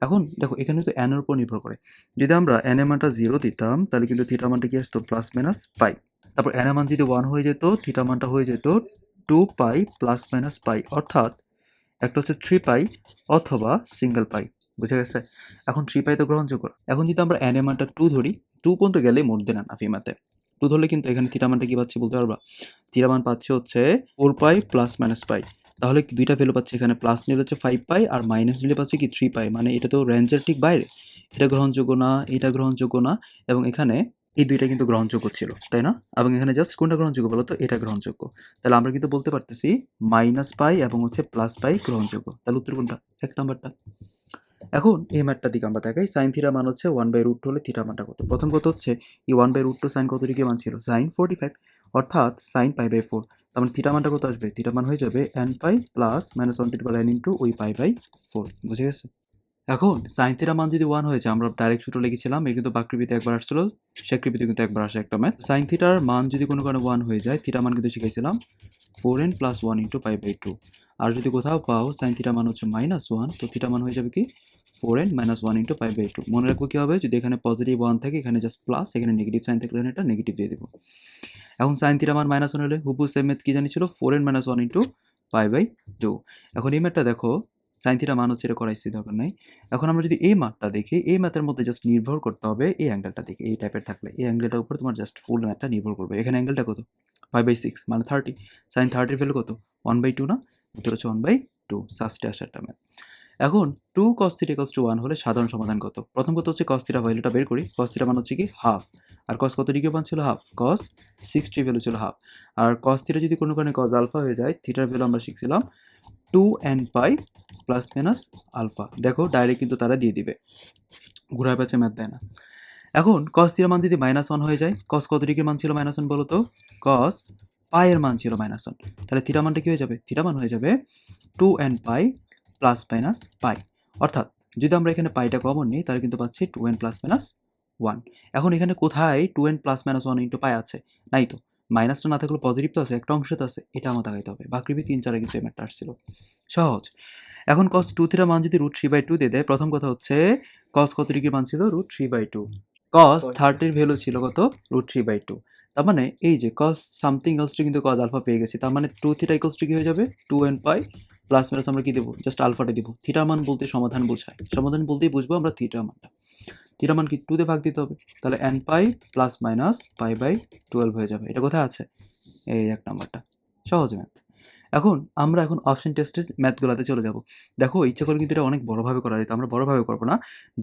এখন দেখো এখানে তো n এর উপর নির্ভর করে, যদি আমরা n এর মানটা 0 দিতাম তাহলে কিন্তু থিটা মানটা কি আসতো প্লাস মাইনাস π, তারপর n এর মান যদি 1 হয়ে যেত থিটা মানটা হয়ে যেত 2π প্লাস মাইনাস π, অর্থাৎ একটা হচ্ছে 3π অথবা সিঙ্গেল π, বুঝে গেছে? এখন 3π তো গ্রহণযোগ্য। এখন যদি আমরা n এর মানটা 2 ধরি, 2 পর্যন্ত গেলে মোর দেন আনাফ মাতে, 2 ধরলে কিন্তু এখানে থিটা মানটা কি পাচ্ছি বলতে পারবা? থিটা মান পাচ্ছি হচ্ছে 4π প্লাস মাইনাস π, তাহলে কি দুইটা ভ্যালু পাচ্ছি এখানে, প্লাস নিলে হচ্ছে 5 পাই আর মাইনাস নিলে পাচ্ছি কি 3 পাই, মানে এটা তো রেঞ্জের ঠিক বাইরে, এটা গ্রহণযোগ্য না, এটা গ্রহণযোগ্য না, এবং এখানে এই দুইটা কিন্তু গ্রহণযোগ্য ছিল, তাই না? এবং এখানে জাস্ট কোনটা গ্রহণযোগ্য বলো তো, এটা গ্রহণযোগ্য। তাহলে আমরা কিন্তু বলতে পারতেছি মাইনাস পাই এবং হচ্ছে প্লাস পাই গ্রহণযোগ্য। তাহলে উত্তর কোনটা? এক নাম্বারটা। এখন এই ম্যাথটার দিকে আমরা দেখাই, সাইন থিটা মান হচ্ছে 1/√2 হলে থিটা মানটা কত? প্রথম কথা হচ্ছে এই 1/√2 সাইন কত ডিগ্রি মান ছিল? সাইন 45, অর্থাৎ সাইন π/4। তার মানে থিটা মানটা কত আসবে? থিটা মান হয়ে যাবে n π প্লাস -1/n ইন্টু ওই π/4। বুঝে গেছে? এখন সাইন থিটা মান যদি 1 হয়ে যায়, আমরা ডাইরেক্ট সূত্র লিখেছিলাম, এটা কিন্তু বাকৃবিতে একবার আসছিল, সেকৃবিতে কিন্তু একবার আসে একটা ম্যাথ। সাইন থিটার মান যদি কোনো কারণে 1 হয়ে যায়, থিটা মান কিন্তু শিখাইছিলাম 4n + 1 ইন্টু π/2। আর যদি কোথাও পাও সাইন থিটা মান হচ্ছে -1, তো থিটা মান হয়ে যাবে কি 4n - 1 ইন্টু π/2। মনে রাখবো কি হবে, যদি এখানে পজিটিভ 1 থাকে এখানে জাস্ট প্লাস, এখানে নেগেটিভ সাইন থাকলে এটা নেগেটিভ দিয়ে দেবো। এখন সাইন থিটা মান -1 হলে হুবহু সেম ম্যাথ কি জানি ছিল, 4n - 1 ইন্টু π/2। এখন এই ম্যাথটা দেখো, সাইন থিটা মান হচ্ছে, এটা করাইছি, দরকার নাই। এখন আমরা যদি এই মানটা দেখি, এই ম্যাথের মধ্যে জাস্ট নির্ভর করতে হবে এই অ্যাঙ্গেলটা দেখে, এই টাইপের থাকলে এই অ্যাঙ্গেলটার উপর তোমার জাস্ট ফুল ম্যাথটা নির্ভর করবে। এখানে অ্যাঙ্গেলটা কত? 5/6 মানে 30। সাইন 30 ভ্যালু কত? 1/2 না? উত্তর হচ্ছে 1/2। সাস্টে আসে একটা ম্যাথ। এখন 2 cos θ = 1 হলে সাধারণ সমাধান কত? প্রথম কথা হচ্ছে cos θ ভ্যালুটা বের করি। cos θ মান হচ্ছে কি হাফ, আর cos কত ডিগ্রি মান ছিল? হাফ। cos 60 ভ্যালু ছিল হাফ। আর cos θ যদি কোনো কারণে cos আলফা হয়ে যায়, থিটার ভ্যালু আমরা শিখছিলাম 2nπ প্লাস মাইনাস আলফা। দেখো ডাইরেক্ট কিন্তু তারা দিয়ে দিবে, ঘুরায় পেঁচে ম্যাথ দেয় না। এখন cos θ মান যদি -1 হয়ে যায়, cos কত ডিগ্রি মান ছিল -1 বলো তো? cos পাই এর মান ছিল -1, তাহলে থিটা মানটা কি হয়ে যাবে? থিটা মান হয়ে যাবে 2nπ প্লাস মাইনাস পাই। অর্থাৎ যদি আমরা এখানে পাইটা কমন নিই, তাহলে কিন্তু পাচ্ছি 2n প্লাস মাইনাস 1। এখন এখানে কোথায় 2n প্লাস মাইনাস 1 ইন্টু পাই আছে? নাই তো। মাইনাসটা না থাকলেও পজিটিভ তো আছে, একটা অংশে তো আছে, এটা আমার দেখাইতে হবে। বাকৃবি 3-4 কিন্তু এই ম্যাথটা আসছিল, সহজ। এখন cos 2 থিটা মান যদি √3/2 দিয়ে দেয়, প্রথম কথা হচ্ছে cos কত ডিগ্রি মান ছিল? √3/2। cos 30 এর ভ্যালু ছিল কত? √3/2। তার মানে এই যে cos সামথিং এলস কিন্তু cos আলফা পেয়ে গেছি, তার মানে 2 থিটা ইকুয়ালস টু কি হয়ে যাবে? 2nπ প্লাস মাইনাস আমরা কি দেবো? জাস্ট আলফাটা দিব। থিটা মান বলতে সমাধান বোঝায়, সমাধান বলতেই বুঝবো আমরা থিটা মানটা। থিটা মান কি 2 দিয়ে ভাগ দিতে হবে, তাহলে nπ প্লাস মাইনাস π/12 হয়ে যাবে। এটা কোথায় আছে? এই এক নাম্বারটা। সহজ ম্যাথ। এখন আমরা অপশন টেস্টের ম্যাথগুলোতে চলে যাব। দেখো ইচ্ছা করে কিন্তু এটা অনেক বড়ভাবে করা যেত, আমরা বড়ভাবে করবো না,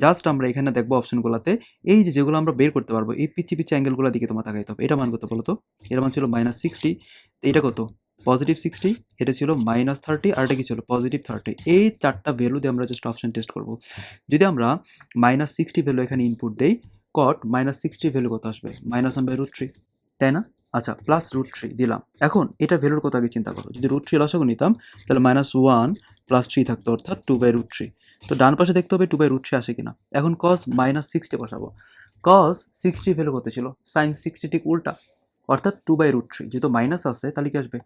জাস্ট আমরা এখানে দেখবো অপশনগুলোতে এই যে যেগুলো আমরা বের করতে পারবো, এই পিচ্ছি পিচ্ছি অ্যাঙ্গেলগুলোর দিকে তোমার তাকাইতে হবে। এটা মান কত বলো তো? এর মান ছিল -60, এটা কত? +60, এটা ছিল -30, আর এটা কি ছিল? +30। এই চারটা ভ্যালু দিয়ে আমরা জাস্ট অপশন টেস্ট করব। যদি আমরা -60 ভ্যালু এখানে ইনপুট দেই, cot -60 ভ্যালু কত আসবে? -1/√3, তাই না? আচ্ছা, প্লাস √3 দিলাম। এখন এটা ভ্যালুর কথা আগে চিন্তা করো। যদি √3 লসাগু নিতাম, তাহলে -1 প্লাস 3 থাকতো, অর্থাৎ 2/√3। তো ডান পাশে দেখতে হবে 2/√3 আসে কিনা। এখন cos -60 বসাবো। cos 60 ভ্যালু কত ছিল? sin 60 ঠিক উল্টা, অর্থাৎ 2/√3। যেহেতু মাইনাস আছে, তাহলে কি আসবে?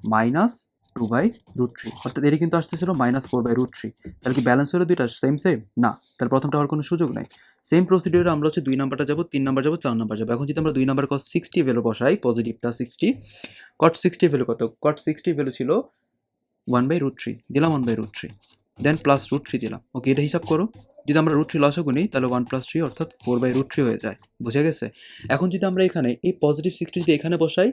-2/√3, অর্থাৎ এটা কিন্তু আসতেছিল -4/√3। তাহলে কি ব্যালেন্স হলো দুইটা সেম সেম? না, তাহলে প্রথমটা হওয়ার কোনো সুযোগ নাই। সেম প্রসিডিউরে আমরা হচ্ছে 2 নাম্বারটা যাবো, 3 নাম্বার যাবো, 4 নাম্বার যাবো। এখন যদি আমরা 2 নাম্বার cos 60 ভ্যালু বসাই, পজিটিভটা 60, cot 60 ভ্যালু কত? cot 60 ভ্যালু ছিল 1/√3, দিলাম 1/√3, দেন প্লাস √3 দিলাম। ওকে, এটা হিসাব করো। যদি আমরা √3 লসাগু নিই, তাহলে 1 + 3 অর্থাৎ 4/√3 হয়ে যায়। বুঝে গেছে? এখন যদি আমরা এখানে এই পজিটিভ 60 যদি এখানে বসাই,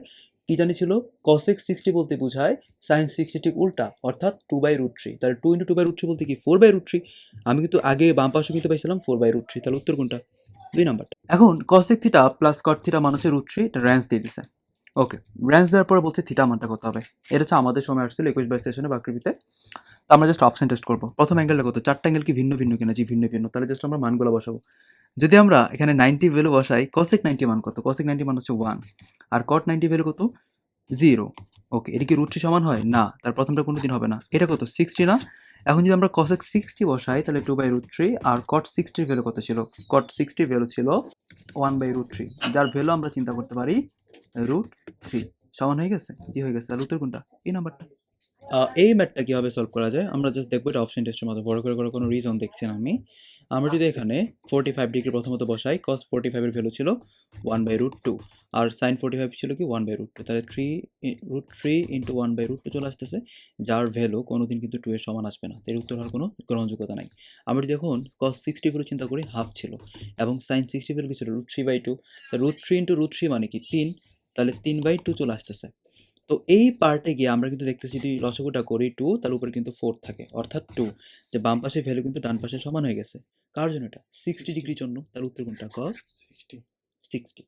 কি জানি ছিল? cosec 60 বলতে বোঝায় sin 60 ঠিক উল্টা, অর্থাৎ 2/√3। তাহলে 2 × 2/√3 বলতে কি? 4/√3। আমি কিন্তু আগে বাম পাশে কিন্তু পাইছিলাম 4/√3, তাহলে উত্তর কোনটা? 2 নাম্বারটা। এখন cosec θ প্লাস cot θ মান হচ্ছে √3, এটা রেঞ্জ দিয়ে দিছে। ওকে, রেঞ্জ দেওয়ার পরে বলছে থিটা মানটা কত হবে। এটা হচ্ছে আমাদের সময় আসছিল 21/22 সেশনে বাকৃবিতে। তো আমরা জাস্ট অপশন টেস্ট করবো। প্রথম অ্যাঙ্গেলটা কত? চারটা অ্যাঙ্গেল কি ভিন্ন ভিন্ন কিনা? জি ভিন্ন ভিন্ন। তাহলে জাস্ট আমরা মানগুলো বসাবো। যদি আমরা এখানে 90 ভ্যালু বসাই, cosec 90 মান কত? cosec 90 মান হচ্ছে 1, আর cot 90 ভ্যালু কত? 0। ওকে, এটা কি √3 সমান হয়? না, তার প্রথমটা কোনোদিন হবে না। এটা কত? 60 না? এখন যদি আমরা cosec 60 বসাই, তাহলে 2/√3, আর cot 60 এর ভ্যালু কত ছিল? cot 60 এর ভ্যালু ছিল 1/√3, যার ভ্যালু আমরা চিন্তা করতে পারি √3। সমান হয়ে গেছে? জি হয়ে গেছে। তাহলে উত্তর কোনটা? এই নাম্বারটা। এই ম্যাথটা কিভাবে সলভ করা যায় আমরা জাস্ট দেখবো। এটা অপশন টেস্টের মতো বড় করে করার কোনো রিজন দেখছি না আমি। আমরা যদি এখানে 45 ডিগ্রি প্রথমত বসাই, cos 45 এর ভ্যালু ছিল 1/√2, আর sin 45 ছিল কি 1/√2, তাহলে √3 × 1/√2 চলে আসতেছে, যার ভ্যালু কোনোদিন কিন্তু 2 এর সমান আসবে না। এর উত্তর হওয়ার কোনো গ্রহণযোগ্যতা নাই। আমরা যদি এখন cos 60 ভ্যালু চিন্তা করি, হাফ ছিল, এবং sin 60 ভ্যালু কি ছিল? √3/2। √3 × √3 মানে কি 3, তাহলে 3/2 চলে আসতেছে। তো এই পার্টে গিয়ে আমরা কিন্তু দেখতেছি যদি লসাগুটা করি 2 তার উপরে কিন্তু 4 থাকে অর্থাৎ 2 যে বাম পাশের ভ্যালু কিন্তু ডান পাশে সমান হয়ে গেছে। কার জন্য এটা? 60 ডিগ্রির জন্য। তার উত্তর কোনটা? cos 60 60